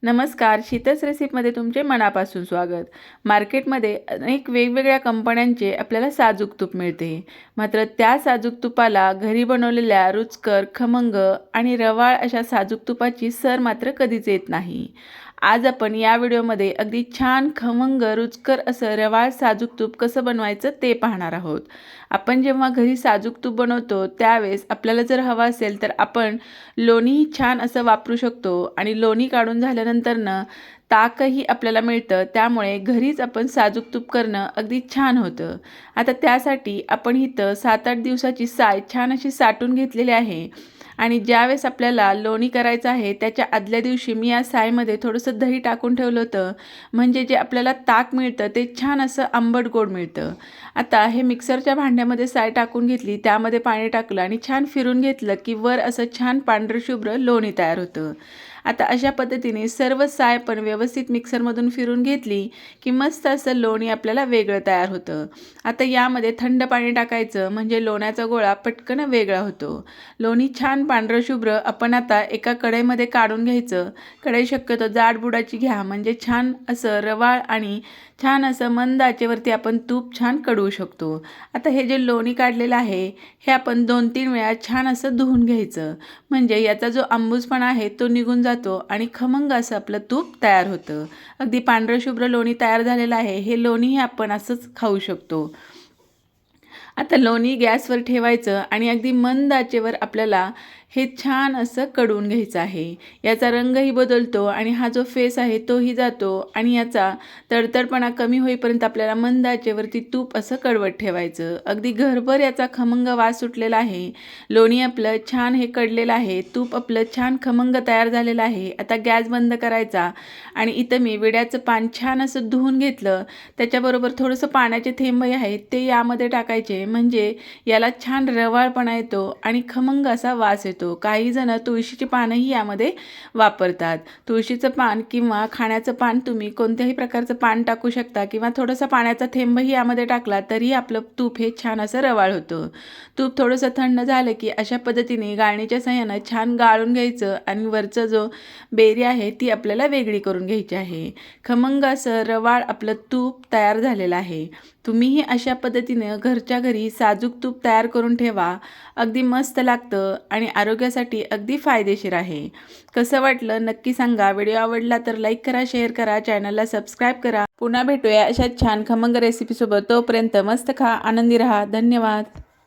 नमस्कार, शीतस रेसिपीमध्ये तुमचे मनापासून स्वागत। मार्केटमध्ये अनेक वेगवेगळ्या कंपन्यांचे आपल्याला साजूक तूप मिळते। मात्र त्या साजूक तुपाला घरी बनवलेल्या रुचकर, खमंग आणि रवाळ अशा साजूक तुपाची सर मात्र कधीच येत नाही। आज आपण या व्हिडिओमध्ये अगदी छान खमंग रुचकर असं रवाळ साजूक तूप कसं बनवायचं ते पाहणार आहोत। आपण जेव्हा घरी साजूक तूप बनवतो त्यावेळेस आपल्याला जर हवा असेल तर आपण लोणीही छान असं वापरू शकतो आणि लोणी काढून झाल्यानंतर ताकही आपल्याला मिळतं। त्यामुळे घरीच आपण साजूक तूप करणं अगदी छान होतं। आता त्यासाठी आपण इथं 7-8 दिवसाची साय छान अशी साठवून घेतलेली आहे आणि ज्यावेळेस आपल्याला लोणी करायचं आहे त्याच्या आदल्या दिवशी मी या सायमध्ये थोडंसं दही टाकून ठेवलं होतं, म्हणजे जे आपल्याला ताक मिळतं ते छान असं आंबट गोड मिळतं। आता हे मिक्सरच्या भांड्यामध्ये साय टाकून घेतली, त्यामध्ये पाणी टाकलं आणि छान फिरून घेतलं की वर असं छान पांढरशुभ्र लोणी तयार होतं। आता अशा पद्धतीने सर्व साय पण व्यवस्थित मिक्सरमधून फिरून घेतली की मस्त असं लोणी आपल्याला वेगळं तयार होतं। आता यामध्ये थंड पाणी टाकायचं, म्हणजे लोण्याचा गोळा पटकन वेगळा होतो। लोणी छान पांढरशुभ्र आपण आता एका कढईमध्ये काढून घ्यायचं। कढई शक्यतो जाड बुडाची घ्या, म्हणजे छान असं रवाळ आणि छान असं मंद आचेवरती आपण तूप छान कडवू शकतो। आता हे जे लोणी काढलेलं आहे हे आपण 2-3 वेळा छान असं धुवून घ्यायचं, म्हणजे याचा जो आंबूसपणा आहे तो निघून जातो आणि खमंग असं आपलं तूप तयार होतं। अगदी पांढरशुभ्र लोणी तयार झालेलं आहे। हे लोणीही आपण असंच खाऊ शकतो। आता लोणी गॅसवर ठेवायचं आणि अगदी मंद आचेवर आपल्याला हे छान असं कडवून घ्यायचं आहे। याचा रंगही बदलतो आणि हा जो फेस आहे तोही जातो आणि याचा तडतडपणा कमी होईपर्यंत आपल्याला मंद आचेवरती तूप असं कडवत ठेवायचं। अगदी घरभर याचा खमंग वास सुटलेला आहे। लोणी आपलं छान हे कडलेलं आहे, तूप आपलं छान खमंग तयार झालेलं आहे। आता गॅस बंद करायचा आणि इथं मी विड्याचं पान छान असं धुवून घेतलं, त्याच्याबरोबर थोडंसं पाण्याचे थेंबही आहेत ते यामध्ये टाकायचे, म्हणजे याला छान रवाळपणा येतो आणि खमंग असा वास येतो। काही जण तुळशीची पानंही यामध्ये वापरतात। तुळशीचं पान किंवा खाण्याचं पान तुम्ही कोणत्याही प्रकारचं पान टाकू शकता किंवा थोडासा पाण्याचा थेंबही यामध्ये टाकला तरी आपलं तूप हे छान असं रवाळ होतं। तूप थोडंसं थंड झालं की अशा पद्धतीने गाळणीच्या साहाय्यानं छान गाळून घ्यायचं आणि वरचं जो बेरी आहे ती आपल्याला वेगळी करून घ्यायची आहे। खमंग असं रवाळ आपलं तूप तयार झालेलं आहे। तुम्हीही अशा पद्धतीने घरच्या घरी साजूक तूप तयार करून ठेवा, अगदी मस्त लागतं आणि आरोग्यासाठी अगदी फायदेशीर आहे। कसं वाटलं नक्की सांगा। व्हिडिओ आवडला तर लाईक करा, शेअर करा, चॅनलला सबस्क्राईब करा। पुन्हा भेटूया अशा छान खमंग रेसिपीसोबत। तोपर्यंत मस्त खा, आनंदी राहा। धन्यवाद।